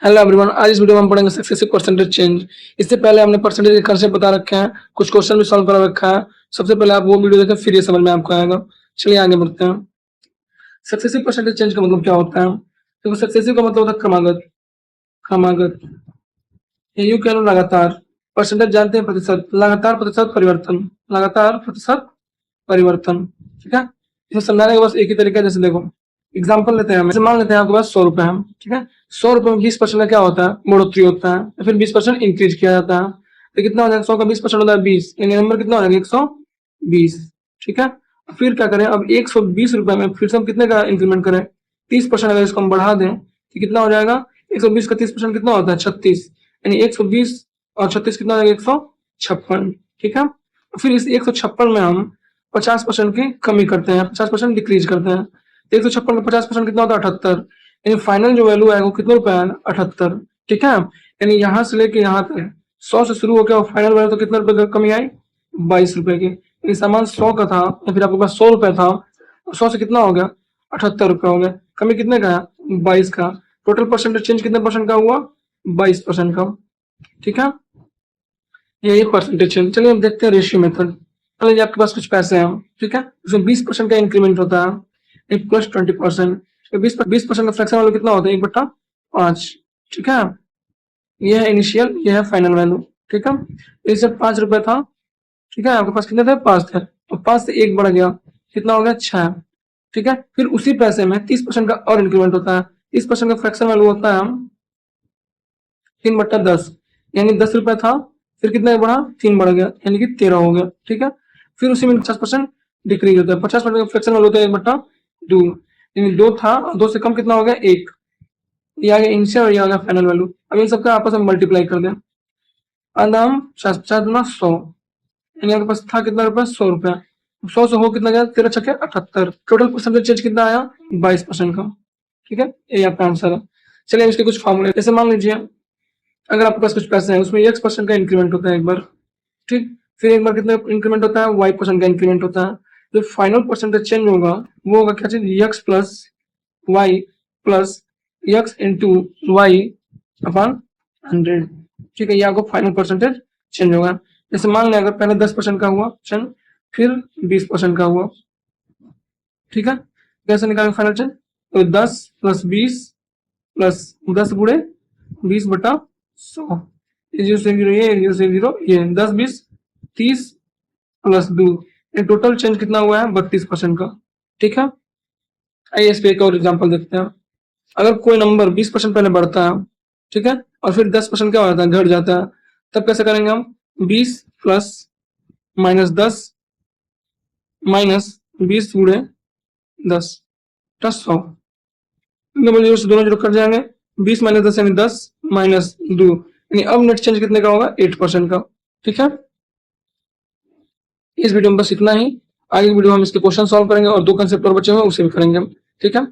Hello everyone, आज इस video में हम पढ़ेंगे सक्सेसिव परसेंटेज चेंज। इससे पहले हमने परसेंटेज के कंसेप्ट बता रखे हैं, कुछ क्वेश्चन भी सॉल्व करा रखा है। सबसे पहले आप वो वीडियो देखें, फिर ये समझ में आपको आएगा। चलिए आगे बढ़ते हैं। सक्सेसिव परसेंटेज चेंज का मतलब क्या होता है? देखो, सक्सेसिव का मतलब होता है क्रमागत। क्रमागत यू कह लो लगातार। परसेंटेज जानते हैं प्रतिशत, लगातार प्रतिशत परिवर्तन, लगातार प्रतिशत परिवर्तन। ठीक है, इसे समझाने का बस एक ही तरीका है। जैसे देखो, एग्जाम्पल लेते हैं हम। जैसे मान लेते हैं आपके पास 100 रुपए है। ठीक है, 100 रुपए में 20% का क्या होता है? बढ़ोतरी होता है, या फिर 20% इंक्रीज किया जाता है। तो कितना हो जाएगा? 100 का 20% होता है 20, यानी नंबर कितना हो जाएगा? 120। ठीक है, फिर क्या करें? अब 120 रुपए में फिर से हम कितने का इंक्रीमेंट करें? 30%। अगर इसको हम बढ़ा दें तो कितना हो जाएगा? 120 का 30% कितना होता है? 36, यानी 120 और 36 कितना हो जाएगा? 156। ठीक है, फिर इस 156 में हम 50% की कमी करते हैं, 50% डिक्रीज करते हैं। 156 में 50% कितना होता है? 78, यानी फाइनल जो वैल्यू है वो कितने रुपए है? 78। ठीक है, यानी यहाँ से लेके यहाँ तक 100 से शुरू होकर फाइनल वैल्यू तो कितने रुपए की कमी आई? 22 रुपए की। यानी सामान 100 का था, या फिर आपके पास 100 रुपए था, 100 से कितना हो गया? 78 रुपए हो गया। कमी कितने का है? 22 का। टोटल परसेंटेज चेंज कितने परसेंट का हुआ? 22% का। ठीक है, यही परसेंटेज चेंज। चलिए हम देखते हैं रेशियो मेथड। मान लीजिए आपके पास कुछ पैसे हैं, ठीक है, उसमें 20% का इंक्रीमेंट होता है, एक प्लस 20%। 20% का फ्रैक्शन वैल्यू कितना होता है? 1/5। ठीक है, ये है इनिशियल, ये है फाइनल वैल्यू। ठीक है, इसे 5 रुपए था। ठीक है, आपके पास कितने थे? 5 थे, तो 5 से 1 बढ़ गया, कितना हो गया? 6। ठीक है, फिर उसी पैसे में 30% का और इंक्रीमेंट होता है। 30% का फ्रैक्शन वैल्यू होता है 3/10, यानी 10 रुपए था, फिर कितना बढ़ा? 3 बढ़ गया, यानी कि 13 हो गया। ठीक है, फिर उसी में 50% डिक्रीज होता है। 50% का फ्रैक्शन वैल्यू होता है 1/2, यानी 2 था, 2 से कम कितना हो गया? 1। ये आ गया इनिशियल और ये आ गया फाइनल वैल्यू। अब इन सबका आपस में मल्टीप्लाई कर दें। अंदाम 50 यानी आपके पास था कितना रुपया? 100 रुपया। 100 से हो कितना गया? 13×6 = 78। टोटल परसेंटेज चेंज कितना आया? 22% का। ठीक है, ये आपका आंसर है। चलिए इसके कुछ फॉर्मूले, जैसे मान लीजिए अगर आपके पास कुछ पैसे हैं, उसमें x% का इंक्रीमेंट होता है एक बार। ठीक, फिर एक बार कितना इंक्रीमेंट होता है? y% का इंक्रीमेंट होता है। जो फाइनल परसेंटेज चेंज होगा वो होगा क्या चीज? x+y+x/y/100। ठीक है, ये आपको फाइनल परसेंटेज चेंज होगा। जैसे मान लें अगर पहले 10% का हुआ चेंज, फिर 20% का हुआ। ठीक है, कैसे निकालेंगे फाइनल चेंज? तो 10 + 20 + 10 गुणे 20/100, 0 से 0 ये, 0 से 0 ये, 10 20 30 + 2, ये टोटल चेंज कितना हुआ है? 32% का। ठीक है, आइए इस पे एक और एग्जांपल देखते हैं। अगर कोई नंबर 20% पहले बढ़ता है, ठीक है, और फिर 10% क्या हो जाता है? घट जाता है, तब कैसे करेंगे हम? 20 प्लस -10 -20 गुणे 10 + 100। डबल जीरो से दोनों जीरो कट जाएंगे। 20 - 10 यानी 10 - 2, यानी अब नेट चेंज कितने का होगा? 8% का। ठीक है, इस वीडियो में बस इतना ही। आगे वीडियो में हम इसके क्वेश्चन सॉल्व करेंगे और 2 कंसेप्ट और बचे हुए उसे भी करेंगे हम। ठीक है।